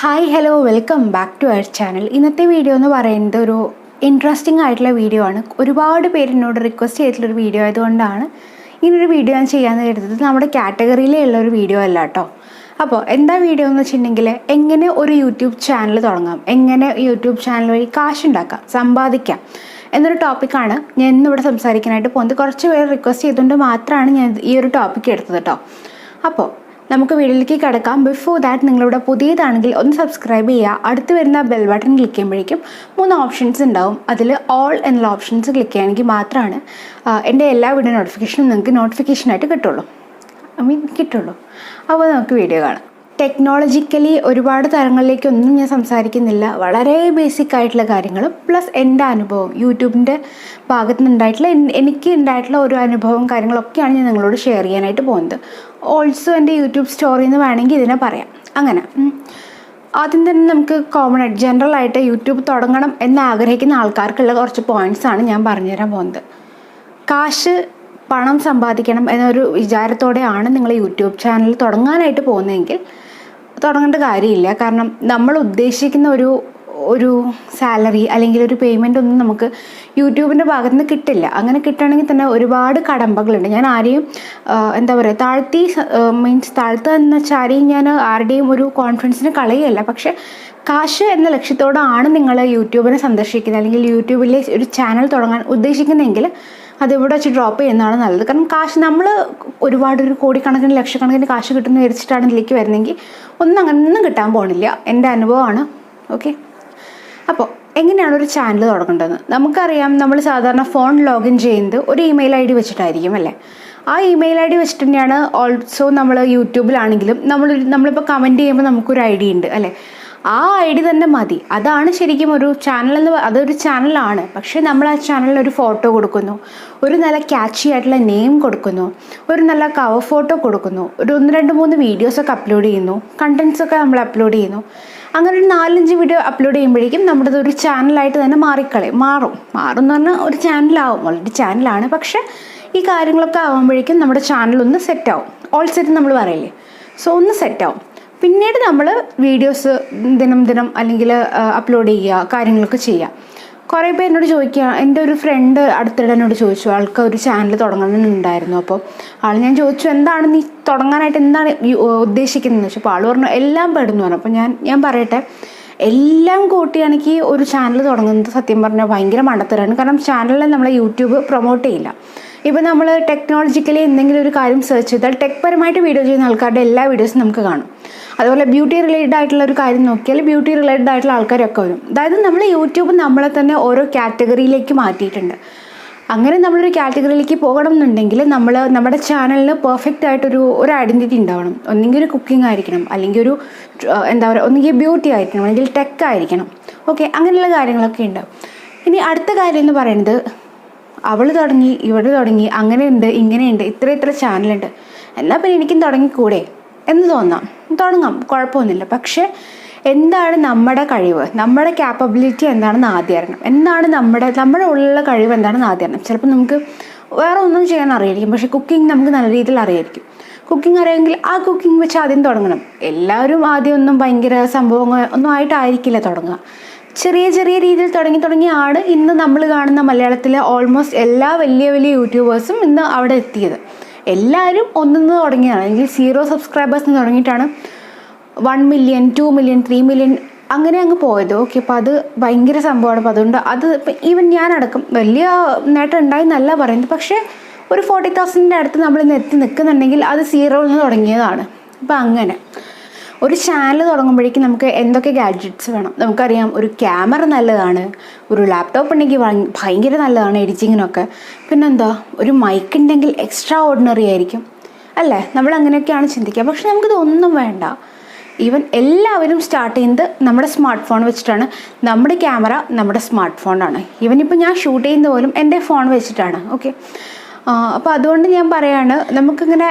Hi hello welcome back to our channel. ഇന്നത്തെ video എന്ന് പറയുന്നത് ഒരു ഇൻട്രസ്റ്റിംഗ് ആയിട്ടുള്ള വീഡിയോ ആണ്. ഒരുപാട് പേര് എന്നോട് റിക്വസ്റ്റ് ചെയ്തിട്ടുള്ളൊരു വീഡിയോ ആയതുകൊണ്ടാണ് ഇങ്ങനൊരു വീഡിയോ ഞാൻ ചെയ്യാമെന്ന് കരുതുന്നത്. നമ്മുടെ കാറ്റഗറിയിലേ ഉള്ള ഒരു വീഡിയോ അല്ല കേട്ടോ. അപ്പോൾ എന്താ വീഡിയോ എന്ന് വെച്ചിട്ടുണ്ടെങ്കിൽ എങ്ങനെ ഒരു യൂട്യൂബ് ചാനൽ തുടങ്ങാം, എങ്ങനെ യൂട്യൂബ് ചാനൽ വഴി കാശുണ്ടാക്കാം, സമ്പാദിക്കാം എന്നൊരു ടോപ്പിക്കാണ് ഞാൻ ഇന്നിവിടെ സംസാരിക്കാനായിട്ട് പോകുന്നത്. കുറച്ച് പേര് റിക്വസ്റ്റ് ചെയ്തുകൊണ്ട് മാത്രമാണ് ഞാൻ ഈ ഒരു ടോപ്പിക്ക് എടുത്തത് കേട്ടോ. അപ്പോൾ നമുക്ക് വീഡിയോയിലേക്ക് കിടക്കാം. ബിഫോർ ദാറ്റ് നിങ്ങളിവിടെ പുതിയതാണെങ്കിൽ ഒന്ന് സബ്സ്ക്രൈബ് ചെയ്യുക. അടുത്ത് വരുന്ന ബെൽ ബട്ടൺ ക്ലിക്ക് ചെയ്യുമ്പോഴേക്കും 3 ഓപ്ഷൻസ് ഉണ്ടാവും. അതിൽ ഓൾ എന്നുള്ള ഓപ്ഷൻസ് ക്ലിക്ക് ചെയ്യുകയാണെങ്കിൽ മാത്രമാണ് എൻ്റെ എല്ലാ വീഡിയോ നോട്ടിഫിക്കേഷനും നിങ്ങൾക്ക് നോട്ടിഫിക്കേഷനായിട്ട് കിട്ടുള്ളൂ. അപ്പോൾ നമുക്ക് വീഡിയോ കാണാം. ടെക്നോളജിക്കലി ഒരുപാട് തരങ്ങളിലേക്കൊന്നും ഞാൻ സംസാരിക്കുന്നില്ല. വളരെ ബേസിക് ആയിട്ടുള്ള കാര്യങ്ങളും പ്ലസ് എൻ്റെ അനുഭവം, യൂട്യൂബിൻ്റെ ഭാഗത്ത് നിന്നുണ്ടായിട്ടുള്ള എനിക്ക് ഉണ്ടായിട്ടുള്ള ഒരു അനുഭവം കാര്യങ്ങളൊക്കെയാണ് ഞാൻ നിങ്ങളോട് ഷെയർ ചെയ്യാനായിട്ട് പോകുന്നത്. ഓൾസോ എൻ്റെ യൂട്യൂബ് സ്റ്റോറി എന്ന് വേണമെങ്കിൽ ഇതിനെ പറയാം. അങ്ങനെ ആദ്യം തന്നെ നമുക്ക് കോമൺ ആയിട്ട് ജനറൽ ആയിട്ട് യൂട്യൂബ് തുടങ്ങണം എന്ന് ആഗ്രഹിക്കുന്ന ആൾക്കാർക്കുള്ള കുറച്ച് പോയിൻറ്റ്സാണ് ഞാൻ പറഞ്ഞുതരാൻ പോകുന്നത്. പണം സമ്പാദിക്കണം എന്നൊരു വിചാരത്തോടെയാണ് നിങ്ങൾ യൂട്യൂബ് ചാനൽ തുടങ്ങാനായിട്ട് പോകുന്നതെങ്കിൽ തുടങ്ങേണ്ട കാര്യമില്ല. കാരണം നമ്മൾ ഉദ്ദേശിക്കുന്ന ഒരു സാലറി അല്ലെങ്കിൽ ഒരു പേയ്മെൻ്റ് ഒന്നും നമുക്ക് യൂട്യൂബിൻ്റെ ഭാഗത്ത് നിന്ന് കിട്ടില്ല. അങ്ങനെ കിട്ടണമെങ്കിൽ തന്നെ ഒരുപാട് കടമ്പകളുണ്ട്. ഞാൻ ആരെയും താഴ്ത്തുക എന്ന് വെച്ചാൽ ആരെയും ഞാൻ ആരുടെയും ഒരു കോൺഫിഡൻസിന് കളയുകയല്ല. പക്ഷേ കാശ് എന്ന ലക്ഷ്യത്തോടാണ് നിങ്ങൾ യൂട്യൂബിനെ സന്ദർശിക്കുന്നത് അല്ലെങ്കിൽ യൂട്യൂബിലെ ഒരു ചാനൽ തുടങ്ങാൻ ഉദ്ദേശിക്കുന്നതെങ്കിൽ അതിവിടെ വെച്ച് ഡ്രോപ്പ് ചെയ്യുന്നതാണ് നല്ലത്. കാരണം കാശ് നമ്മൾ ഒരു കോടിക്കണക്കിന് ലക്ഷക്കണക്കിന് കാശ് കിട്ടുന്ന വിചാരിച്ചിട്ടാണ് ഇതിലേക്ക് വരുന്നതെങ്കിൽ ഒന്നും കിട്ടാൻ പോകണില്ല. എൻ്റെ അനുഭവമാണ്. ഓക്കെ, അപ്പോൾ എങ്ങനെയാണ് ഒരു ചാനൽ തുടങ്ങേണ്ടതെന്ന് നമുക്കറിയാം. നമ്മൾ സാധാരണ ഫോൺ ലോഗിൻ ചെയ്യുന്നത് ഒരു ഇമെയിൽ ID വെച്ചിട്ടായിരിക്കും അല്ലേ. ആ ഇമെയിൽ ID വെച്ചിട്ട് തന്നെയാണ് ഓൾസോ നമ്മൾ യൂട്യൂബിലാണെങ്കിലും നമ്മളിപ്പോൾ കമൻറ്റ് ചെയ്യുമ്പോൾ നമുക്കൊരു ID ഉണ്ട് അല്ലേ. ആ ID തന്നെ മതി. അതാണ് ശരിക്കും ഒരു ചാനൽ അതൊരു ചാനലാണ്. പക്ഷേ നമ്മൾ ആ ചാനലിൽ ഒരു ഫോട്ടോ കൊടുക്കുന്നു, ഒരു നല്ല ക്യാച്ചി ആയിട്ടുള്ള നെയിം കൊടുക്കുന്നു, ഒരു നല്ല കവർ ഫോട്ടോ കൊടുക്കുന്നു, ഒരു 1-2-3 വീഡിയോസൊക്കെ അപ്ലോഡ് ചെയ്യുന്നു, കണ്ടൻസൊക്കെ നമ്മൾ അപ്ലോഡ് ചെയ്യുന്നു. അങ്ങനെ ഒരു 4-5 വീഡിയോ അപ്ലോഡ് ചെയ്യുമ്പോഴേക്കും നമ്മുടെ ഒരു ചാനലായിട്ട് തന്നെ മാറും എന്ന് പറഞ്ഞാൽ ഒരു ചാനലാവും. ഓൾറെഡി ചാനലാണ്. പക്ഷേ ഈ കാര്യങ്ങളൊക്കെ ആകുമ്പോഴേക്കും നമ്മുടെ ചാനൽ ഒന്ന് സെറ്റാവും. ഓൾ സെറ്റ് നമ്മൾ പറയില്ലേ. സോ ഒന്ന് സെറ്റാവും. പിന്നീട് നമ്മൾ വീഡിയോസ് ദിനം അല്ലെങ്കിൽ അപ്ലോഡ് ചെയ്യുക, കാര്യങ്ങളൊക്കെ ചെയ്യുക. കുറേ പേര് എന്നോട് ചോദിക്കുക, എൻ്റെ ഒരു ഫ്രണ്ട് അടുത്തിടെ എന്നോട് ചോദിച്ചു, ആൾക്ക് ഒരു ചാനൽ തുടങ്ങണമെന്നുണ്ടായിരുന്നു. അപ്പോൾ ഞാൻ ചോദിച്ചു, എന്താണ് നീ തുടങ്ങാനായിട്ട് എന്താണ് ഉദ്ദേശിക്കുന്നതെന്ന് വെച്ചപ്പോൾ ആൾ പറഞ്ഞു എല്ലാം പെടുന്നു പറഞ്ഞു. അപ്പോൾ ഞാൻ പറയട്ടെ, എല്ലാം കൂട്ടിയാണെങ്കിൽ ഒരു ചാനൽ തുടങ്ങുന്നത് സത്യം പറഞ്ഞാൽ ഭയങ്കര മണ്ടത്തരാണ്. കാരണം ചാനലിൽ നമ്മളെ യൂട്യൂബ് പ്രൊമോട്ട് ചെയ്യില്ല. ഇപ്പോൾ നമ്മൾ ടെക്നോളജിക്കലി എന്തെങ്കിലും ഒരു കാര്യം സെർച്ച് ചെയ്താൽ ടെക് പരമായിട്ട് വീഡിയോ ചെയ്യുന്ന ആൾക്കാരുടെ എല്ലാ വീഡിയോസും നമുക്ക് കാണും. അതുപോലെ ബ്യൂട്ടി റിലേറ്റഡ് ആയിട്ടുള്ള ഒരു കാര്യം നോക്കിയാൽ ബ്യൂട്ടി റിലേറ്റഡ് ആയിട്ടുള്ള ആൾക്കാരൊക്കെ വരും. അതായത് നമ്മൾ യൂട്യൂബ് നമ്മളെ തന്നെ ഓരോ കാറ്റഗറിയിലേക്ക് മാറ്റിയിട്ടുണ്ട്. അങ്ങനെ നമ്മളൊരു കാറ്റഗറിയിലേക്ക് പോകണം എന്നുണ്ടെങ്കിൽ നമ്മുടെ ചാനലിന് പെർഫെക്റ്റ് ആയിട്ടൊരു ഐഡൻറ്റിറ്റി ഉണ്ടാവണം. ഒന്നെങ്കിൽ ഒരു കുക്കിംഗ് ആയിരിക്കണം, അല്ലെങ്കിൽ ഒന്നെങ്കിൽ ബ്യൂട്ടി ആയിരിക്കണം, അല്ലെങ്കിൽ ടെക് ആയിരിക്കണം. ഓക്കെ, അങ്ങനെയുള്ള കാര്യങ്ങളൊക്കെ ഉണ്ടാവും. ഇനി അടുത്ത കാര്യം എന്ന് പറയുന്നത്, അവൾ തുടങ്ങി, ഇവിടെ തുടങ്ങി, അങ്ങനെയുണ്ട്, ഇങ്ങനെയുണ്ട്, ഇത്ര ചാനലുണ്ട്, എന്നാൽ പിന്നെ എനിക്കും തുടങ്ങിക്കൂടെ എന്ന് തുടങ്ങാം, കുഴപ്പമൊന്നുമില്ല. പക്ഷേ എന്താണ് നമ്മുടെ കഴിവ്, നമ്മുടെ ക്യാപ്പബിലിറ്റി എന്താണെന്ന് ആദ്യം അറിയണം. എന്താണ് നമ്മുടെ ഉള്ളിലുള്ള കഴിവ് എന്താണെന്ന് ആദ്യം അറിയണം. ചിലപ്പോൾ നമുക്ക് വേറെ ഒന്നും ചെയ്യാൻ അറിയായിരിക്കും, പക്ഷേ കുക്കിംഗ് നമുക്ക് നല്ല രീതിയിൽ അറിയായിരിക്കും. കുക്കിംഗ് അറിയാമെങ്കിൽ ആ കുക്കിംഗ് വെച്ച് ആദ്യം തുടങ്ങണം. എല്ലാവരും ആദ്യം ഒന്നും ഭയങ്കര സംഭവങ്ങൾ ഒന്നും ആയിട്ടായിരിക്കില്ല തുടങ്ങുക. ചെറിയ രീതിയിൽ തുടങ്ങിയാണ് ഇന്ന് നമ്മൾ കാണുന്ന മലയാളത്തിലെ ഓൾമോസ്റ്റ് എല്ലാ വലിയ യൂട്യൂബേഴ്സും ഇന്ന് അവിടെ എത്തിയത്. എല്ലാവരും ഒന്നിന്ന് തുടങ്ങിയതാണ്. അല്ലെങ്കിൽ 0 സബ്സ്ക്രൈബേഴ്സ് തുടങ്ങിയിട്ടാണ് 1 മില്യൺ 2 മില്യൺ 3 മില്യൺ അങ്ങനെ അങ്ങ് പോയത്. ഓക്കെ, അപ്പോൾ അത് ഭയങ്കര സംഭവമാണ്. അപ്പോൾ അതുകൊണ്ട് അത് ഈവൻ ഞാനടക്കം വലിയ നേട്ടം ഉണ്ടായി എന്നല്ല പറയുന്നത്. പക്ഷേ ഒരു 40,000 അടുത്ത് നമ്മൾ ഇന്ന് എത്തി നിൽക്കുന്നുണ്ടെങ്കിൽ അത് 0 നിന്ന് തുടങ്ങിയതാണ്. അപ്പോൾ അങ്ങനെ ഒരു ചാനൽ തുടങ്ങുമ്പോഴേക്കും നമുക്ക് എന്തൊക്കെ ഗാഡ്ജറ്റ്സ് വേണം നമുക്കറിയാം. ഒരു ക്യാമറ നല്ലതാണ്, ഒരു ലാപ്ടോപ്പ് ഉണ്ടെങ്കിൽ ഭയങ്കര നല്ലതാണ് എഡിറ്റിങ്ങിനൊക്കെ. പിന്നെന്താ, ഒരു മൈക്ക് ഉണ്ടെങ്കിൽ എക്സ്ട്രാ ഓർഡിനറി ആയിരിക്കും അല്ലേ. നമ്മൾ അങ്ങനെയൊക്കെയാണ് ചിന്തിക്കുക. പക്ഷെ നമുക്കിതൊന്നും വേണ്ട. ഈവൻ എല്ലാവരും സ്റ്റാർട്ട് ചെയ്യുന്നത് നമ്മുടെ സ്മാർട്ട് ഫോൺ വെച്ചിട്ടാണ്. നമ്മുടെ ക്യാമറ നമ്മുടെ സ്മാർട്ട് ഫോണാണ്. ഈവൻ ഇപ്പോൾ ഞാൻ ഷൂട്ട് ചെയ്യുന്നത് പോലും എൻ്റെ ഫോൺ വെച്ചിട്ടാണ്. ഓക്കെ, അപ്പോൾ അതുകൊണ്ട് ഞാൻ പറയാണ്, നമുക്കിങ്ങനെ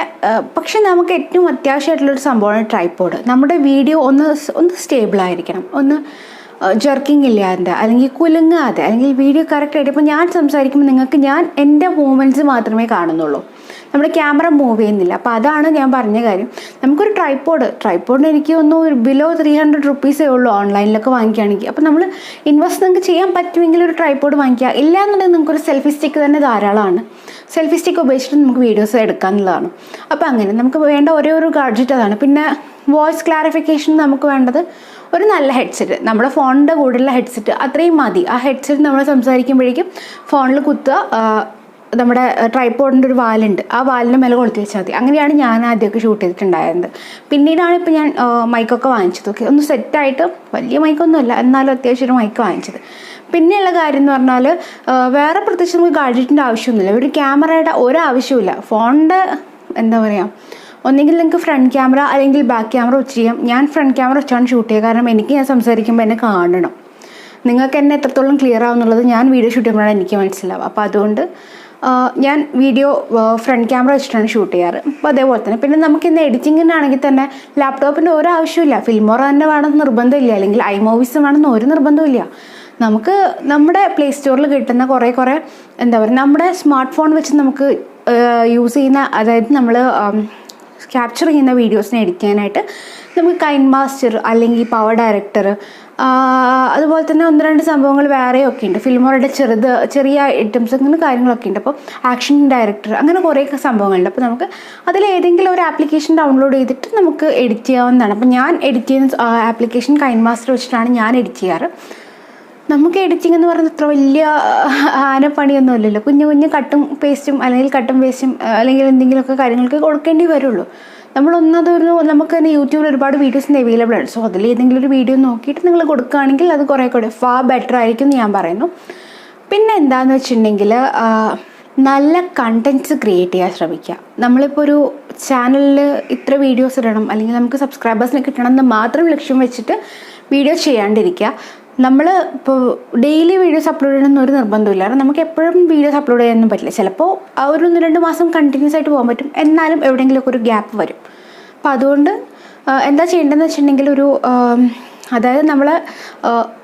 പക്ഷെ നമുക്ക് ഏറ്റവും അത്യാവശ്യമായിട്ടുള്ളൊരു സംഭവമാണ് ട്രൈപോഡ്. നമ്മുടെ വീഡിയോ ഒന്ന് സ്റ്റേബിളായിരിക്കണം, ഒന്ന് ജർക്കിങ് ഇല്ലാതെ, അല്ലെങ്കിൽ കുലുങ്ങാതെ, അല്ലെങ്കിൽ വീഡിയോ കറക്റ്റായിട്ട്. ഇപ്പോൾ ഞാൻ സംസാരിക്കുമ്പോൾ ഞാൻ എൻ്റെ മൂവ്മെൻറ്റ്സ് മാത്രമേ കാണുന്നുള്ളൂ. നമ്മുടെ ക്യാമറ മൂവ് ചെയ്യുന്നില്ല. അപ്പോൾ അതാണ് ഞാൻ പറഞ്ഞ കാര്യം. നമുക്കൊരു ട്രൈപ്പോഡിന് എനിക്ക് ഒന്ന് ബിലോ 300 റുപ്പീസേ ഉള്ളൂ ഓൺലൈനിലൊക്കെ വാങ്ങിക്കുകയാണെങ്കിൽ. അപ്പോൾ നമ്മൾ ഇൻവെസ്റ്റ് നിങ്ങൾക്ക് ചെയ്യാൻ പറ്റുമെങ്കിൽ ഒരു ട്രൈപ്പോഡ് വാങ്ങിക്കുക. ഇല്ല എന്നുണ്ടെങ്കിൽ നിങ്ങൾക്കൊരു സെൽഫി സ്റ്റിക്ക് തന്നെ ധാരാളമാണ്. സെൽഫി സ്റ്റിക്ക് ഉപയോഗിച്ചിട്ട് നമുക്ക് വീഡിയോസ് എടുക്കാമെന്നുള്ളതാണ്. അപ്പോൾ അങ്ങനെ നമുക്ക് വേണ്ട ഒരേ ഒരു ഗാഡ്ജറ്റ് അതാണ്. പിന്നെ വോയിസ് ക്ലാരിഫിക്കേഷൻ നമുക്ക് വേണ്ടത് ഒരു നല്ല ഹെഡ്സെറ്റ്, നമ്മുടെ ഫോണിൻ്റെ കൂടെയുള്ള ഹെഡ്സെറ്റ് അത്രയും മതി. ആ ഹെഡ്സെറ്റ് നമ്മൾ സംസാരിക്കുമ്പോഴേക്കും ഫോണിൽ കുത്തുക, നമ്മുടെ ട്രൈപ്പോഡിൻ്റെ ഒരു വാലുണ്ട്, ആ വാലിൻ്റെ മേലെ കൊളുത്തി വെച്ചാൽ മതി. അങ്ങനെയാണ് ഞാൻ ആദ്യമൊക്കെ ഷൂട്ട് ചെയ്തിട്ടുണ്ടായിരുന്നത്. പിന്നീടാണ് ഇപ്പോൾ ഞാൻ മൈക്കൊക്കെ വാങ്ങിച്ചത്. ഓക്കെ, ഒന്ന് സെറ്റായിട്ട്, വലിയ മൈക്കൊന്നുമല്ല എന്നാലും അത്യാവശ്യം ഒരു മൈക്ക് വാങ്ങിച്ചത്. പിന്നെയുള്ള കാര്യം എന്ന് പറഞ്ഞാൽ വേറെ പ്രത്യേകിച്ച് നമുക്ക് ഗാഡ്ജറ്റിൻ്റെ ആവശ്യമൊന്നുമില്ല, ഒരു ക്യാമറയുടെ ഒരാവശ്യമില്ല. ഫോണിൻ്റെ എന്താ പറയുക, ഒന്നെങ്കിൽ നിങ്ങൾക്ക് ഫ്രണ്ട് ക്യാമറ അല്ലെങ്കിൽ ബാക്ക് ക്യാമറ വെച്ച് ചെയ്യാം. ഞാൻ ഫ്രണ്ട് ക്യാമറ വെച്ചാണ് ഷൂട്ട് ചെയ്യുക, കാരണം എനിക്ക് ഞാൻ സംസാരിക്കുമ്പോൾ എന്നെ കാണണം, നിങ്ങൾക്ക് എന്നെ എത്രത്തോളം ക്ലിയർ ആവുന്നുള്ളത് ഞാൻ വീഡിയോ ഷൂട്ട് ചെയ്യുമ്പോഴാണ് എനിക്ക് മനസ്സിലാവുക. അപ്പോൾ അതുകൊണ്ട് ഞാൻ വീഡിയോ ഫ്രണ്ട് ക്യാമറ വെച്ചിട്ടാണ് ഷൂട്ട് ചെയ്യാറ്. അപ്പോൾ അതേപോലെ തന്നെ പിന്നെ നമുക്കിന്ന് എഡിറ്റിങ്ങിനാണെങ്കിൽ തന്നെ ലാപ്ടോപ്പിൻ്റെ ഒരു ആവശ്യമില്ല, ഫിൽമോറ തന്നെ വേണമെന്ന് നിർബന്ധമില്ല, അല്ലെങ്കിൽ iMovies വേണമെന്ന് ഒരു നിർബന്ധമില്ല. നമുക്ക് നമ്മുടെ പ്ലേ സ്റ്റോറിൽ കിട്ടുന്ന കുറേ എന്താ പറയുക, നമ്മുടെ സ്മാർട്ട് ഫോൺ വെച്ച് നമുക്ക് യൂസ് ചെയ്യുന്ന, അതായത് നമ്മൾ ക്യാപ്ചർ ചെയ്യുന്ന വീഡിയോസിനെ എഡിറ്റ് ചെയ്യാനായിട്ട് നമുക്ക് കൈൻമാസ്റ്റർ അല്ലെങ്കിൽ പവർ ഡയറക്ടർ, അതുപോലെ തന്നെ 1-2 സംഭവങ്ങൾ വേറെയൊക്കെ ഉണ്ട്. ഫിൽമോറയുടെ ചെറിയ ഐറ്റംസ് അങ്ങനെ കാര്യങ്ങളൊക്കെ ഉണ്ട്. അപ്പോൾ ആക്ഷൻ ഡയറക്ടർ അങ്ങനെ കുറേ സംഭവങ്ങളുണ്ട്. അപ്പോൾ നമുക്ക് അതിലേതെങ്കിലും ഒരു ആപ്ലിക്കേഷൻ ഡൗൺലോഡ് ചെയ്തിട്ട് നമുക്ക് എഡിറ്റ് ചെയ്യാവുന്നതാണ്. അപ്പോൾ ഞാൻ എഡിറ്റ് ചെയ്യുന്ന ആപ്ലിക്കേഷൻ കൈൻമാസ്റ്റർ വെച്ചിട്ടാണ് ഞാൻ എഡിറ്റ് ചെയ്യാറ്. നമുക്ക് എഡിറ്റിംഗ് എന്ന് പറയുന്നത് അത്ര വലിയ ആനപ്പണിയൊന്നും ഇല്ലല്ലോ. കുഞ്ഞു കട്ടും പേസ്റ്റും അല്ലെങ്കിൽ എന്തെങ്കിലുമൊക്കെ കാര്യങ്ങൾക്ക് കൊടുക്കേണ്ടി വരുള്ളൂ. നമുക്ക് തന്നെ യൂട്യൂബിൽ ഒരുപാട് വീഡിയോസ് അവൈലബിൾ ആണ്. സോ അതിൽ ഏതെങ്കിലും ഒരു വീഡിയോ നോക്കിയിട്ട് നിങ്ങൾ കൊടുക്കുകയാണെങ്കിൽ അത് കുറേ ഫാർ ബെറ്റർ ആയിരിക്കും എന്ന് ഞാൻ പറയുന്നു. പിന്നെ എന്താണെന്ന് വെച്ചിട്ടുണ്ടെങ്കിൽ നല്ല കണ്ടൻറ്റ്സ് ക്രിയേറ്റ് ചെയ്യാൻ ശ്രമിക്കുക. നമ്മളിപ്പോൾ ഒരു ചാനലിൽ ഇത്ര വീഡിയോസ് ഇടണം അല്ലെങ്കിൽ നമുക്ക് സബ്സ്ക്രൈബേഴ്സിനെ കിട്ടണം എന്ന് മാത്രം ലക്ഷ്യം വെച്ചിട്ട് വീഡിയോ ചെയ്യാണ്ടിരിക്കുക. നമ്മൾ ഇപ്പോൾ ഡെയിലി വീഡിയോസ് അപ്ലോഡ് ചെയ്യണമെന്ന് ഒരു നിർബന്ധമില്ല, കാരണം നമുക്ക് എപ്പോഴും വീഡിയോസ് അപ്ലോഡ് ചെയ്യാനൊന്നും പറ്റില്ല. ചിലപ്പോൾ ആ ഒരു 1-2 മാസം കണ്ടിന്യൂസ് ആയിട്ട് പോകാൻ പറ്റും, എന്നാലും എവിടെയെങ്കിലുമൊക്കെ ഒരു ഗ്യാപ്പ് വരും. അപ്പോൾ അതുകൊണ്ട് എന്താ ചെയ്യേണ്ടതെന്ന് വെച്ചിട്ടുണ്ടെങ്കിൽ അതായത് നമ്മൾ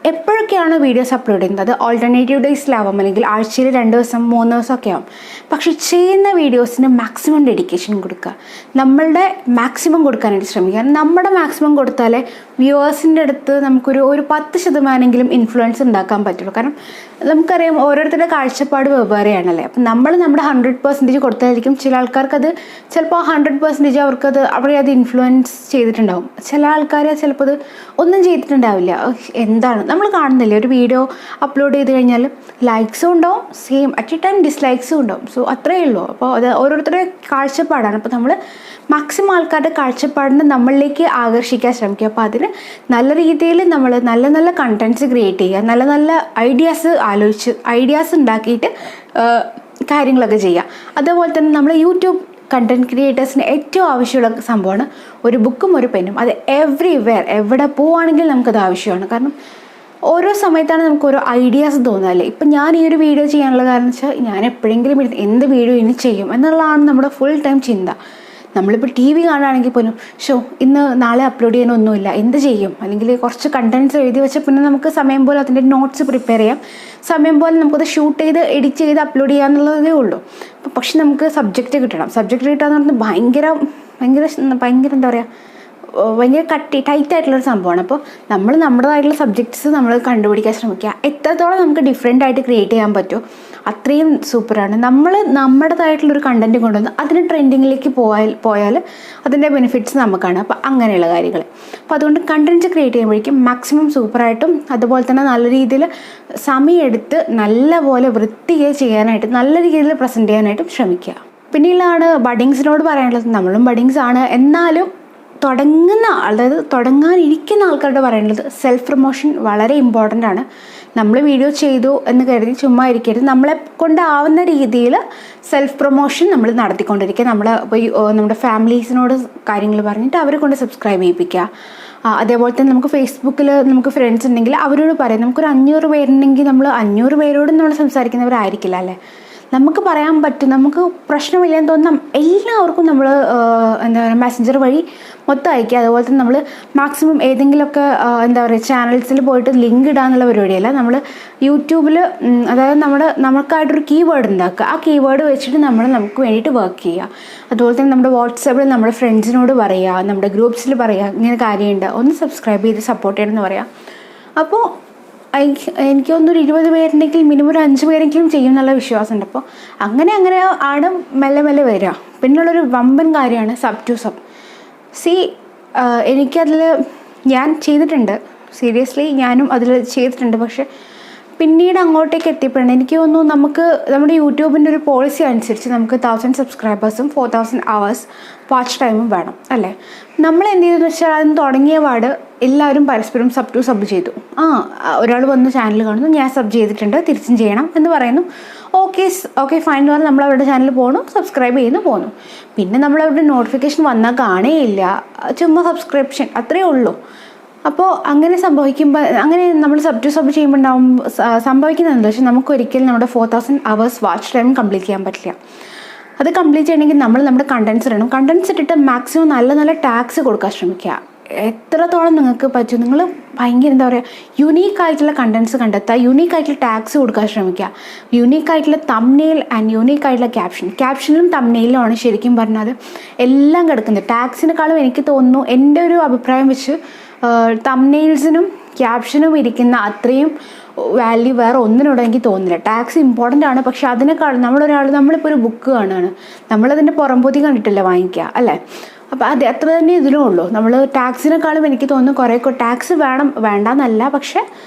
എപ്പോഴൊക്കെയാണ് വീഡിയോസ് അപ്ലോഡ് ചെയ്യുന്നത് അത് ഓൾട്ടർനേറ്റീവ് ഡേയ്സിലാവാം, അല്ലെങ്കിൽ ആഴ്ചയിൽ 2 ദിവസം 3 ദിവസമൊക്കെ ആവും. പക്ഷെ ചെയ്യുന്ന വീഡിയോസിന് മാക്സിമം ഡെഡിക്കേഷൻ കൊടുക്കുക, നമ്മളുടെ മാക്സിമം കൊടുക്കാനായിട്ട് ശ്രമിക്കുക. നമ്മുടെ മാക്സിമം കൊടുത്താലേ വ്യൂവേഴ്സിൻ്റെ അടുത്ത് നമുക്കൊരു 10% ഇൻഫ്ലുവൻസ് ഉണ്ടാക്കാൻ പറ്റുള്ളൂ. കാരണം നമുക്കറിയാം ഓരോരുത്തരുടെ കാഴ്ചപ്പാട് വെവ്വേറെയാണല്ലേ. അപ്പം നമ്മുടെ 100% കൊടുത്തായിരിക്കും ചില ആൾക്കാർക്ക് അത് ചിലപ്പോൾ 100% അവരെ അത് ഇൻഫ്ലുവൻസ് ചെയ്തിട്ടുണ്ടാവും. ചില ആൾക്കാർ ചിലപ്പോൾ അത് ഒന്നും ചെയ്തിട്ടുണ്ടാവില്ല. എന്താണ് നമ്മൾ കാണുന്നില്ലേ, ഒരു വീഡിയോ അപ്ലോഡ് ചെയ്ത് കഴിഞ്ഞാൽ ലൈക്സും ഉണ്ടാവും, സെയിം അറ്റ് എ ടൈം ഡിസ്ലൈക്സും ഉണ്ടാവും. സോ അത്രയേ ഉള്ളൂ. അപ്പോൾ അത് ഓരോരുത്തരുടെ കാഴ്ചപ്പാടാണ്. അപ്പോൾ നമ്മൾ മാക്സിമം ആൾക്കാരുടെ കാഴ്ചപ്പാടിനെ നമ്മളിലേക്ക് ആകർഷിക്കാൻ ശ്രമിക്കുക. അപ്പോൾ അതിന് നല്ല രീതിയിൽ നമ്മൾ നല്ല കണ്ടൻറ്റ്സ് ക്രിയേറ്റ് ചെയ്യുക, നല്ല ഐഡിയാസ് ഉണ്ടാക്കിയിട്ട് കാര്യങ്ങളൊക്കെ ചെയ്യുക. അതേപോലെ തന്നെ നമ്മൾ യൂട്യൂബ് കണ്ടൻറ് ക്രിയേറ്റേഴ്സിന് ഏറ്റവും ആവശ്യമുള്ള സംഭവമാണ് ഒരു ബുക്കും ഒരു പെന്നും. അത് എവിടെ പോവുകയാണെങ്കിലും നമുക്കത് ആവശ്യമാണ്. കാരണം ഓരോ സമയത്താണ് നമുക്ക് ഓരോ ഐഡിയാസ് തോന്നുകയല്ലേ. ഇപ്പം ഞാൻ ഈ ഒരു വീഡിയോ ചെയ്യാനുള്ള കാരണം വെച്ചാൽ ഞാൻ എപ്പോഴെങ്കിലും എന്ത് വീഡിയോ ഇനി ചെയ്യും എന്നുള്ളതാണ് നമ്മുടെ ഫുൾ ടൈം ചിന്ത. നമ്മളിപ്പോൾ TV കാണുകയാണെങ്കിൽ പോലും നാളെ അപ്ലോഡ് ചെയ്യാനൊന്നുമില്ല, എന്ത് ചെയ്യും, അല്ലെങ്കിൽ കുറച്ച് കണ്ടൻറ്റ്സ് എഴുതി വെച്ചാൽ പിന്നെ നമുക്ക് സമയം പോലെ അതിൻ്റെ നോട്ട്സ് പ്രിപ്പയർ ചെയ്യാം, സമയം പോലെ നമുക്കത് ഷൂട്ട് ചെയ്ത് എഡിറ്റ് ചെയ്ത് അപ്ലോഡ് ചെയ്യാന്നുള്ളതേ ഉള്ളൂ. പക്ഷെ നമുക്ക് സബ്ജക്റ്റ് കിട്ടണം. സബ്ജക്റ്റ് കിട്ടുക എന്ന് പറഞ്ഞാൽ ഭയങ്കര എന്താ പറയുക, ഭയങ്കര ടൈറ്റായിട്ടുള്ളൊരു സംഭവമാണ്. അപ്പോൾ നമ്മൾ നമ്മുടേതായിട്ടുള്ള സബ്ജക്ട്സ് നമ്മൾ കണ്ടുപിടിക്കാൻ ശ്രമിക്കുക. എത്രത്തോളം നമുക്ക് ഡിഫറെൻ്റ് ആയിട്ട് ക്രിയേറ്റ് ചെയ്യാൻ പറ്റുമോ അത്രയും സൂപ്പറാണ്. നമ്മൾ നമ്മുടേതായിട്ടുള്ളൊരു കണ്ടൻറ്റ് കൊണ്ടുവന്ന് അതിന് ട്രെൻഡിങ്ങിലേക്ക് പോയാൽ അതിൻ്റെ ബെനിഫിറ്റ്സ് നമുക്കാണ്. അപ്പോൾ അങ്ങനെയുള്ള കാര്യങ്ങൾ. അപ്പോൾ അതുകൊണ്ട് കണ്ടൻറ്റ് ക്രിയേറ്റ് ചെയ്യുമ്പോഴേക്കും മാക്സിമം സൂപ്പറായിട്ടും അതുപോലെ തന്നെ നല്ല രീതിയിൽ സമയമെടുത്ത് നല്ലപോലെ വൃത്തിയായി ചെയ്യാനായിട്ട് നല്ല രീതിയിൽ പ്രസൻറ്റ് ചെയ്യാനായിട്ടും ശ്രമിക്കുക. പിന്നെയുള്ളതാണ് ബഡിങ്സിനോട് പറയാനുള്ളത്. നമ്മളും ബഡിങ്സ് ആണ്, എന്നാലും തുടങ്ങാനിരിക്കുന്ന ആൾക്കാരോട് പറയുന്നത് സെൽഫ് പ്രൊമോഷൻ വളരെ ഇമ്പോർട്ടൻ്റ് ആണ്. നമ്മൾ വീഡിയോ ചെയ്തു എന്ന് കരുതി ചുമ്മാ ഇരിക്കരുത്. നമ്മളെ കൊണ്ടാവുന്ന രീതിയിൽ സെൽഫ് പ്രൊമോഷൻ നമ്മൾ നടത്തിക്കൊണ്ടിരിക്കുക. നമ്മുടെ ഫാമിലീസിനോട് കാര്യങ്ങൾ പറഞ്ഞിട്ട് അവരെ കൊണ്ട് സബ്സ്ക്രൈബ് ചെയ്യിപ്പിക്കുക. അതേപോലെ തന്നെ നമുക്ക് ഫേസ്ബുക്കിൽ നമുക്ക് ഫ്രണ്ട്സ് ഉണ്ടെങ്കിൽ അവരോട് പറയാം. നമുക്കൊരു 500 പേരുണ്ടെങ്കിൽ നമ്മൾ 500 പേരോടും നമ്മൾ സംസാരിക്കുന്നവരായിരിക്കില്ല അല്ലേ. നമുക്ക് പറയാൻ പറ്റും, നമുക്ക് പ്രശ്നമില്ലെന്ന് തോന്നുന്ന എല്ലാവർക്കും നമ്മൾ എന്താ പറയുക മെസ്സഞ്ചർ വഴി മൊത്തം അയക്കുക. അതുപോലെ തന്നെ നമ്മൾ മാക്സിമം ഏതെങ്കിലുമൊക്കെ എന്താ പറയുക ചാനൽസിൽ പോയിട്ട് ലിങ്ക് ഇടാന്നുള്ള പരിപാടിയല്ല, നമ്മൾ യൂട്യൂബിൽ അതായത് നമുക്കായിട്ടൊരു കീവേഡ് ഉണ്ടാക്കുക. ആ കീവേഡ് വെച്ചിട്ട് നമുക്ക് വേണ്ടിയിട്ട് വർക്ക് ചെയ്യുക. അതുപോലെ തന്നെ നമ്മുടെ വാട്സാപ്പിൽ നമ്മുടെ ഫ്രണ്ട്സിനോട് പറയുക, നമ്മുടെ ഗ്രൂപ്പ്സിൽ പറയുക, ഇങ്ങനെ കാര്യമുണ്ട്, ഒന്ന് സബ്സ്ക്രൈബ് ചെയ്ത് സപ്പോർട്ട് ചെയ്യണമെന്ന് പറയാം. അപ്പോൾ എനിക്ക് തോന്നുന്നൊരു 20 പേരുണ്ടെങ്കിൽ മിനിമം ഒരു 5 പേരെങ്കിലും ചെയ്യും എന്നുള്ള വിശ്വാസമുണ്ട്. അപ്പോൾ അങ്ങനെ ആണ് മെല്ലെ മെല്ലെ വരിക. പിന്നുള്ളൊരു വമ്പൻ കാര്യമാണ് സബ് ടു സബ്. എനിക്കതിൽ ഞാൻ ചെയ്തിട്ടുണ്ട്, സീരിയസ്ലി ഞാനും അതിൽ ചെയ്തിട്ടുണ്ട്. പക്ഷെ പിന്നീട് അങ്ങോട്ടേക്ക് എത്തിയപ്പോഴാണ് എനിക്ക് തോന്നുന്നു നമ്മുടെ യൂട്യൂബിൻ്റെ ഒരു പോളിസി അനുസരിച്ച് നമുക്ക് 1000 സബ്സ്ക്രൈബേഴ്സും 4000 hours വാച്ച് ടൈമും വേണം അല്ലേ. നമ്മൾ എന്ത് ചെയ്തെന്ന് വെച്ചാൽ അതിന് തുടങ്ങിയ പാട് എല്ലാവരും പരസ്പരം സബ് ടു സബ് ചെയ്തു. ഒരാൾ വന്ന് ചാനൽ കാണുന്നു, ഞാൻ സബ് ചെയ്തിട്ടുണ്ട്, തിരിച്ചും ചെയ്യണം എന്ന് പറയുന്നു. ഓക്കെ ഫൈൻ എന്ന് പറഞ്ഞാൽ നമ്മൾ അവരുടെ ചാനലിൽ പോകണു, സബ്സ്ക്രൈബ് ചെയ്യുന്നു, പോകണു. പിന്നെ നമ്മളവരുടെ നോട്ടിഫിക്കേഷൻ വന്നാൽ കാണേയില്ല, ചുമ്മാ സബ്സ്ക്രിപ്ഷൻ അത്രയേ ഉള്ളൂ. അപ്പോൾ അങ്ങനെ നമ്മൾ സബ് ടു സബ് ചെയ്യുമ്പോൾ സംഭവിക്കുന്നത് എന്താ വെച്ചാൽ നമുക്കൊരിക്കലും നമ്മുടെ 4000 hours വാച്ച് ടൈം കംപ്ലീറ്റ് ചെയ്യാൻ പറ്റില്ല. അത് കംപ്ലീറ്റ് ചെയ്യണമെങ്കിൽ നമ്മുടെ കണ്ടൻസ് ഇടണം. കണ്ടൻസ് ഇട്ടിട്ട് മാക്സിമം നല്ല ടാഗ്സ് കൊടുക്കാൻ ശ്രമിക്കുക. എത്രത്തോളം നിങ്ങൾക്ക് പറ്റും. നിങ്ങൾ ഭയങ്കര എന്താ പറയുക യുണീക്കായിട്ടുള്ള കണ്ടൻസ് കണ്ടെത്തുക, യുണീക്കായിട്ടുള്ള ടാഗ്സ് കൊടുക്കാൻ ശ്രമിക്കുക, യുണീക്കായിട്ടുള്ള തംബ്നെയിൽ ആൻഡ് യുണീക്കായിട്ടുള്ള ക്യാപ്ഷനിലും തംബ്നെയിലുമാണ് ശരിക്കും പറഞ്ഞാൽ എല്ലാം കിടക്കുന്നത്. ടാഗ്സിനെക്കാളും എനിക്ക് തോന്നുന്നു, എൻ്റെ ഒരു അഭിപ്രായം വെച്ച് തംബ്നെയിൽസിനും ക്യാപ്ഷനും ഇരിക്കുന്ന വാല്യൂ വേറെ ഒന്നിനോട് എനിക്ക് തോന്നുന്നില്ല. ടാഗ്സ് ഇമ്പോർട്ടൻ്റ് ആണ്, പക്ഷെ നമ്മളിപ്പോൾ ഒരു ബുക്ക് കാണുകയാണ്, നമ്മളതിൻ്റെ പുറംപൊതി കണ്ടിട്ടില്ല വാങ്ങിക്കുക അല്ലേ. അപ്പോൾ അത്ര തന്നെ ഇതിലും ഉള്ളൂ. നമ്മൾ ടാക്സിനെക്കാളും എനിക്ക് തോന്നുന്നു കുറേ ടാക്സ് വേണ്ടെന്നല്ല, പക്ഷെ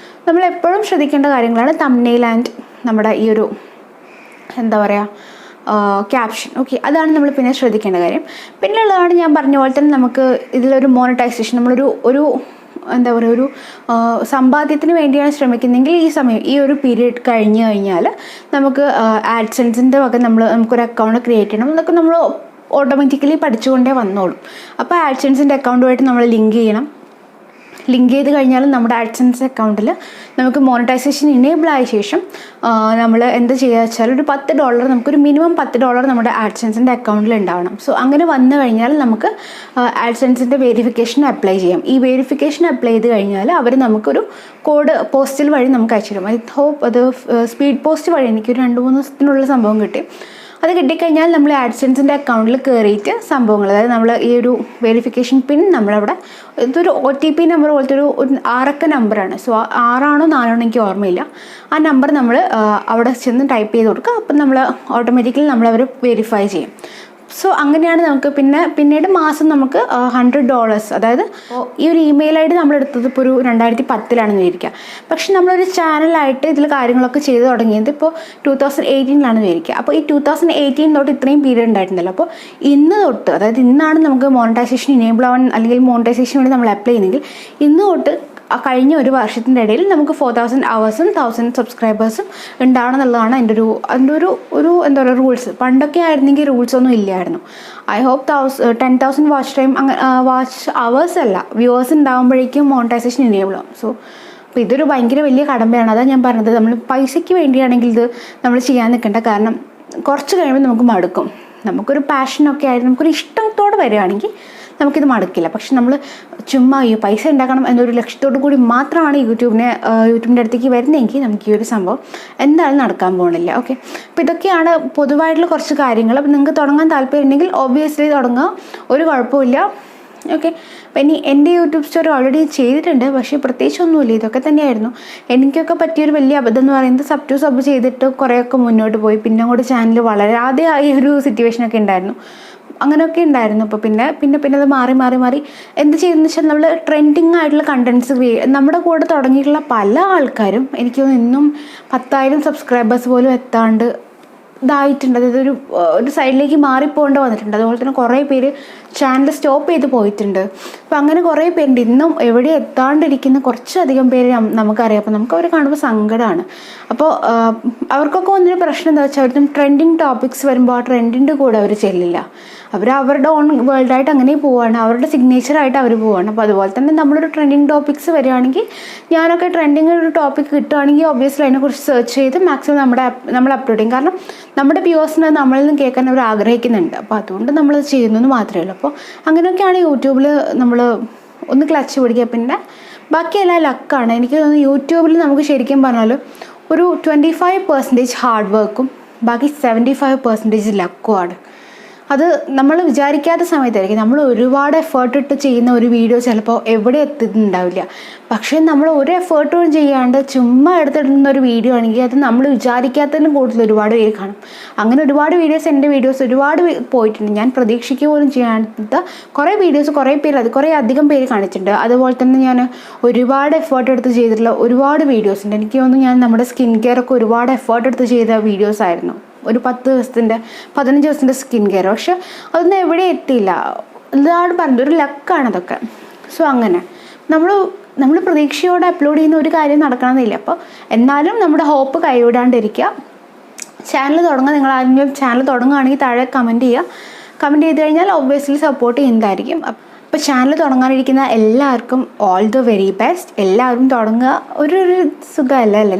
നമ്മളെപ്പോഴും ശ്രദ്ധിക്കേണ്ട കാര്യങ്ങളാണ് തംബ്നെയിൽ ആൻഡ് നമ്മുടെ ഈ ഒരു എന്താ പറയുക ക്യാപ്ഷൻ. ഓക്കെ, അതാണ് നമ്മൾ പിന്നെ ശ്രദ്ധിക്കേണ്ട കാര്യം. പിന്നെയുള്ളതാണ് ഞാൻ പറഞ്ഞ പോലെ തന്നെ നമുക്ക് ഇതിലൊരു മോണിറ്റൈസേഷൻ, നമ്മളൊരു എന്താ പറയുക ഒരു സമ്പാദ്യത്തിന് വേണ്ടിയാണ് ശ്രമിക്കുന്നതെങ്കിൽ ഈ ഒരു പീരീഡ് കഴിഞ്ഞ് കഴിഞ്ഞാൽ നമുക്ക് ആഡ്സെൻസിൻ്റെ വക നമുക്കൊരു അക്കൗണ്ട് ക്രിയേറ്റ് ചെയ്യണം. എന്നൊക്കെ നമ്മൾ ഓട്ടോമാറ്റിക്കലി പഠിച്ചുകൊണ്ടേ വന്നോളും. അപ്പോൾ ആഡ്സെൻസിൻ്റെ അക്കൗണ്ടുമായിട്ട് നമ്മൾ ലിങ്ക് ചെയ്ത് കഴിഞ്ഞാൽ നമ്മുടെ ആഡ്സെൻസ് അക്കൗണ്ടിൽ നമുക്ക് മോണിറ്റൈസേഷൻ ഇനേബിൾ ആയ ശേഷം നമ്മൾ എന്ത് ചെയ്യുക വെച്ചാൽ ഒരു $10 നമുക്കൊരു മിനിമം $10 നമ്മുടെ ആഡ്സെൻസിൻ്റെ അക്കൗണ്ടിൽ ഉണ്ടാവണം. സോ അങ്ങനെ വന്നു കഴിഞ്ഞാൽ നമുക്ക് ആഡ്സെൻസിൻ്റെ വെരിഫിക്കേഷൻ അപ്ലൈ ചെയ്യാം. ഈ വെരിഫിക്കേഷൻ അപ്ലൈ ചെയ്ത് കഴിഞ്ഞാൽ അവർ നമുക്കൊരു കോഡ് പോസ്റ്റൽ വഴി നമുക്ക് അയച്ചു തരും. ഐ ഹോപ്പ് അത് സ്പീഡ് പോസ്റ്റ് വഴി എനിക്കൊരു 2-3 ദിവസത്തിനുള്ള സംഭവം കിട്ടി. അത് കിട്ടിക്കഴിഞ്ഞാൽ നമ്മൾ ആഡ്സെൻസിൻ്റെ അക്കൗണ്ടിൽ കയറിയിട്ട് സംഭവങ്ങൾ, അതായത് നമ്മൾ ഈ ഒരു വെരിഫിക്കേഷൻ പിൻ നമ്മളവിടെ ഇതൊരു OTP നമ്പർ പോലത്തെ ഒരു 6 അക്ക നമ്പറാണ്. സോ 6 ആണോ 4 ആണോ എനിക്ക് ഓർമ്മയില്ല. ആ നമ്പർ നമ്മൾ അവിടെ ചെന്ന് ടൈപ്പ് ചെയ്ത് കൊടുക്കുക. അപ്പം നമ്മൾ ഓട്ടോമാറ്റിക്കലി നമ്മളവർ വെരിഫൈ ചെയ്യും. സോ അങ്ങനെയാണ് നമുക്ക് പിന്നീട് മാസം നമുക്ക് $100, അതായത് ഈ ഒരു ഇമെയിൽ ID നമ്മളെടുത്തത് ഇപ്പോൾ ഒരു 2010 വിചാരിക്കുക. പക്ഷെ നമ്മളൊരു ചാനലായിട്ട് ഇതിൽ കാര്യങ്ങളൊക്കെ ചെയ്ത് തുടങ്ങിയത് ഇപ്പോൾ 2018 വിചാരിക്കുക. അപ്പോൾ ഈ 2018 തൊട്ട് ഇത്രയും പീരീഡ് ഉണ്ടായിട്ടുണ്ടല്ലോ. അപ്പോൾ ഇന്ന് തൊട്ട്, അതായത് ഇന്നാണ് നമുക്ക് മോണിറ്റൈസേഷൻ ഇനേബിൾ ആവാൻ അല്ലെങ്കിൽ മോണിറ്റൈസേഷൻ വേണ്ടി നമ്മൾ അപ്ലൈ ചെയ്യുന്നെങ്കിൽ ഇന്ന് തൊട്ട് കഴിഞ്ഞ ഒരു വർഷത്തിൻ്റെ ഇടയിൽ നമുക്ക് 4000 hours-ഉം 1000 സബ്സ്ക്രൈബേഴ്സും ഉണ്ടാവണം എന്നുള്ളതാണ് എൻ്റെ ഒരു എന്താ പറയുക റൂൾസ്. പണ്ടൊക്കെ ആയിരുന്നെങ്കിൽ റൂൾസ് ഒന്നും ഇല്ലായിരുന്നു. I hope 10,000 watch time watch hours അല്ല വ്യൂവേഴ്സ് ഉണ്ടാകുമ്പോഴേക്കും മോണിറ്റൈസേഷൻ ഇനേബിൾ ആവും. സോ അപ്പോൾ ഇതൊരു ഭയങ്കര വലിയ കടമ്പയാണ്. അതാണ് ഞാൻ പറഞ്ഞത്, നമ്മൾ പൈസയ്ക്ക് വേണ്ടിയാണെങ്കിൽ ഇത് നമ്മൾ ചെയ്യാൻ നിൽക്കേണ്ട. കാരണം കുറച്ച് കഴിയുമ്പോൾ നമുക്ക് മടുക്കും. നമുക്കൊരു പാഷനൊക്കെ ആയിട്ട് നമുക്കൊരു ഇഷ്ടത്തോടെ വരികയാണെങ്കിൽ നമുക്കിത് മടുക്കില്ല. പക്ഷെ നമ്മൾ ചുമ്മാ പൈസ ഉണ്ടാക്കണം എന്നൊരു ലക്ഷ്യത്തോടു കൂടി മാത്രമാണ് യൂട്യൂബിൻ്റെ അടുത്തേക്ക് വരുന്നതെങ്കിൽ നമുക്ക് ഈ ഒരു സംഭവം എന്തായാലും നടക്കാൻ പോകണില്ല. ഓക്കെ, അപ്പോൾ ഇതൊക്കെയാണ് പൊതുവായിട്ടുള്ള കുറച്ച് കാര്യങ്ങൾ. അപ്പോൾ നിങ്ങൾക്ക് തുടങ്ങാൻ താല്പര്യം ഉണ്ടെങ്കിൽ ഒബ്വിയസ്ലി തുടങ്ങുക, ഒരു കുഴപ്പമില്ല. ഓക്കെ, അപ്പോൾ ഇനി എൻ്റെ യൂട്യൂബ് സ്റ്റോറി ഓൾറെഡി ചെയ്തിട്ടുണ്ട്, പക്ഷേ പ്രത്യേകിച്ചൊന്നുമില്ല, ഇതൊക്കെ തന്നെയായിരുന്നു. എനിക്കൊക്കെ പറ്റിയൊരു വലിയ അബദ്ധം എന്ന് പറയുന്നത് സബ് ടു സബ് ചെയ്തിട്ട് കുറേയൊക്കെ മുന്നോട്ട് പോയി, പിന്നെ അങ്ങോട്ട് ചാനൽ വളരാതെ ആയ ഒരു സിറ്റുവേഷനൊക്കെ ഉണ്ടായിരുന്നു. അങ്ങനെയൊക്കെ ഉണ്ടായിരുന്നു. അപ്പോൾ പിന്നെ അത് മാറി എന്ത് ചെയ്യുന്നത് വെച്ചാൽ നമ്മൾ ട്രെൻഡിങ് ആയിട്ടുള്ള കണ്ടൻസ് നമ്മുടെ കൂടെ തുടങ്ങിയിട്ടുള്ള പല ആൾക്കാരും എനിക്ക് ഇന്നും 10,000 സബ്സ്ക്രൈബേഴ്സ് പോലും എത്താണ്ട് ഇതായിട്ടുണ്ട്. അതായത് ഒരു സൈഡിലേക്ക് മാറിപ്പോകേണ്ടി വന്നിട്ടുണ്ട്. അതുപോലെ തന്നെ കുറേ പേര് ചാനൽ സ്റ്റോപ്പ് ചെയ്ത് പോയിട്ടുണ്ട്. അപ്പം അങ്ങനെ കുറേ പേരുണ്ട്. ഇന്നും എവിടെ എത്താണ്ടിരിക്കുന്ന കുറച്ചധികം പേര് നമുക്കറിയാം. അപ്പോൾ നമുക്ക് അവരെ കാണുമ്പോൾ സങ്കടമാണ്. അപ്പോൾ അവർക്കൊക്കെ വന്നൊരു പ്രശ്നം എന്താ വെച്ചാൽ അവരും ട്രെൻഡിങ് ടോപ്പിക്സ് വരുമ്പോൾ ആ ട്രെൻഡിൻ്റെ കൂടെ അവർ ചെല്ലില്ല. അവരുടെ ഓൺ വേൾഡായിട്ട് അങ്ങനെ പോവുകയാണ്, അവരുടെ സിഗ്നേച്ചറായിട്ട് അവർ പോവുകയാണ്. അപ്പോൾ അതുപോലെ തന്നെ നമ്മളൊരു ട്രെൻഡിങ് ടോപ്പിക്സ് വരികയാണെങ്കിൽ, ഞാനൊക്കെ ട്രെൻഡിങ് ഒരു ടോപ്പിക് കിട്ടുകയാണെങ്കിൽ ഒബ്വിയസ്ലി അതിനെക്കുറിച്ച് സെർച്ച് ചെയ്ത് മാക്സിമം നമ്മൾ അപ്ലോഡ് ചെയ്യും. കാരണം നമ്മുടെ വ്യൂവേഴ്സിന് നമ്മളിൽ നിന്ന് കേൾക്കാൻ അവർ ആഗ്രഹിക്കുന്നുണ്ട്. അപ്പോൾ അതുകൊണ്ട് നമ്മളത് ചെയ്യുന്നെന്ന് മാത്രമേ ഉള്ളൂ. അപ്പോൾ അങ്ങനെയൊക്കെയാണ് യൂട്യൂബിൽ നമ്മൾ ഒന്ന് ക്ലച്ച് പിടിക്കുക. പിന്നെ ബാക്കിയെല്ലാം ലക്കാണ്. എനിക്ക് തോന്നുന്നു യൂട്യൂബിൽ നമുക്ക് ശരിക്കും പറഞ്ഞാൽ ഒരു 25% ഹാർഡ് വർക്കും ബാക്കി 75% ലക്കുമാണ്. അത് നമ്മൾ വിചാരിക്കാത്ത സമയത്തായിരിക്കും. നമ്മൾ ഒരുപാട് എഫേർട്ട് ഇട്ട് ചെയ്യുന്ന ഒരു വീഡിയോ ചിലപ്പോൾ എവിടെ എത്തിയിട്ടുണ്ടാവില്ല. പക്ഷേ നമ്മൾ ഒരു എഫേർട്ടും ചെയ്യാണ്ട് ചുമ്മാ എടുത്തിടുന്ന ഒരു വീഡിയോ ആണെങ്കിൽ അത് നമ്മൾ വിചാരിക്കാത്തതിനും കൂടുതൽ ഒരുപാട് പേര് കാണും. അങ്ങനെ ഒരുപാട് വീഡിയോസ്, എൻ്റെ വീഡിയോസ് ഒരുപാട് പോയിട്ടുണ്ട്. ഞാൻ പ്രതീക്ഷിക്കുക പോലും ചെയ്യാത്ത കുറേ വീഡിയോസ് കുറേ അധികം പേര് കാണിച്ചിട്ടുണ്ട്. അതുപോലെ തന്നെ ഞാൻ ഒരുപാട് എഫേർട്ട് എടുത്ത് ചെയ്തിട്ടുള്ള ഒരുപാട് വീഡിയോസ് ഉണ്ട്. എനിക്ക് തോന്നുന്നു ഞാൻ നമ്മുടെ സ്കിൻ കെയർ ഒക്കെ ഒരുപാട് എഫേർട്ട് എടുത്ത് ചെയ്ത വീഡിയോസ് ആയിരുന്നു. ഒരു 15 ദിവസത്തിൻ്റെ സ്കിൻ കെയർ. പക്ഷെ അതൊന്നും എവിടെ എത്തിയില്ല. എന്താണ് പറഞ്ഞത്, ഒരു ലക്കാണ് അതൊക്കെ. സോ അങ്ങനെ നമ്മൾ പ്രതീക്ഷയോടെ അപ്ലോഡ് ചെയ്യുന്ന ഒരു കാര്യം നടക്കണമെന്നില്ല. അപ്പോൾ എന്നാലും നമ്മുടെ ഹോപ്പ് കൈവിടാണ്ടിരിക്കുക. ചാനൽ തുടങ്ങുക. നിങ്ങൾ ആരെങ്കിലും ചാനൽ തുടങ്ങുകയാണെങ്കിൽ താഴെ കമൻറ്റ് ചെയ്ത് കഴിഞ്ഞാൽ ഒബ്വിയസ്ലി സപ്പോർട്ട് ചെയ്യുന്നതായിരിക്കും. അപ്പോൾ ചാനൽ തുടങ്ങാനിരിക്കുന്ന എല്ലാവർക്കും ഓൾ ദ വെരി ബെസ്റ്റ്. എല്ലാവരും തുടങ്ങുക. ഒരു സുഖമല്ല അല്ലേ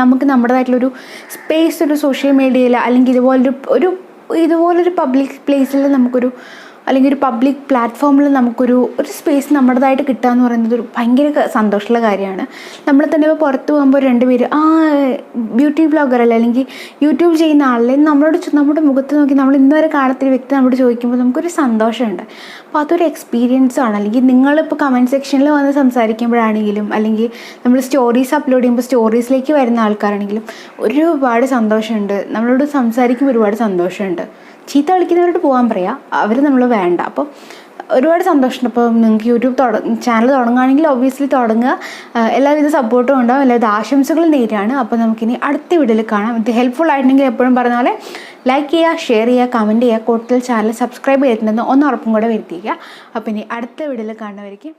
നമുക്ക് നമ്മുടേതായിട്ടുള്ളൊരു സ്പേസ് ഒരു സോഷ്യൽ മീഡിയയിൽ അല്ലെങ്കിൽ ഇതുപോലൊരു പബ്ലിക് പ്ലേസിൽ അല്ലെങ്കിൽ ഒരു പബ്ലിക് പ്ലാറ്റ്ഫോമിൽ നമുക്കൊരു സ്പേസ് നമ്മുടേതായിട്ട് കിട്ടുക എന്ന് പറയുന്നത് ഒരു ഭയങ്കര സന്തോഷമുള്ള കാര്യമാണ്. നമ്മൾ തന്നെ ഇപ്പോൾ പുറത്ത് പോകുമ്പോൾ 2 പേര് ബ്യൂട്ടി ബ്ലോഗർ അല്ലേ അല്ലെങ്കിൽ യൂട്യൂബ് ചെയ്യുന്ന ആളല്ലേ നമ്മുടെ മുഖത്ത് നോക്കി നമ്മൾ ഇന്നുവരെ കാണാത്തൊരു വ്യക്തി നമ്മോട് ചോദിക്കുമ്പോൾ നമുക്കൊരു സന്തോഷമുണ്ട്. അപ്പോൾ അതൊരു എക്സ്പീരിയൻസ് ആണ്. അല്ലെങ്കിൽ നിങ്ങളിപ്പോൾ കമൻറ്റ് സെക്ഷനിൽ വന്ന് സംസാരിക്കുമ്പോഴാണെങ്കിലും അല്ലെങ്കിൽ നമ്മൾ സ്റ്റോറീസ് അപ്ലോഡ് ചെയ്യുമ്പോൾ സ്റ്റോറീസിലേക്ക് വരുന്ന ആൾക്കാരാണെങ്കിലും ഒരുപാട് സന്തോഷമുണ്ട്. നമ്മളോട് സംസാരിക്കുമ്പോൾ ഒരുപാട് സന്തോഷമുണ്ട്. ചീത്ത കളിക്കുന്നവരോട് പോകാൻ പറയാം, അവർ നമ്മൾ വേണ്ട. അപ്പോൾ ഒരുപാട് സന്തോഷമുണ്ട്. അപ്പോൾ നിങ്ങൾക്ക് യൂട്യൂബ് ചാനൽ തുടങ്ങുകയാണെങ്കിൽ ഒബ്വിയസ്ലി തുടങ്ങുക. എല്ലാവിധ സപ്പോർട്ടും ഉണ്ടാവും, എല്ലാവിധ ആശംസകളും നേരെയാണ്. അപ്പോൾ നമുക്കിനി അടുത്ത വീഡിയോയിൽ കാണാം. ഇത് ഹെൽപ്ഫുൾ ആയിട്ടുണ്ടെങ്കിൽ എപ്പോഴും പറഞ്ഞ പോലെ ലൈക്ക് ചെയ്യുക, ഷെയർ ചെയ്യുക, കമൻറ്റ് ചെയ്യുക, കൂടുതൽ ചാനൽ സബ്സ്ക്രൈബ് ചെയ്തിട്ടുണ്ടെന്ന് ഒന്ന് ഉറപ്പും കൂടെ വരുത്തിക്കുക. അപ്പോൾ ഇനി അടുത്ത വീഡിയോയിൽ കാണുന്നവരേക്കും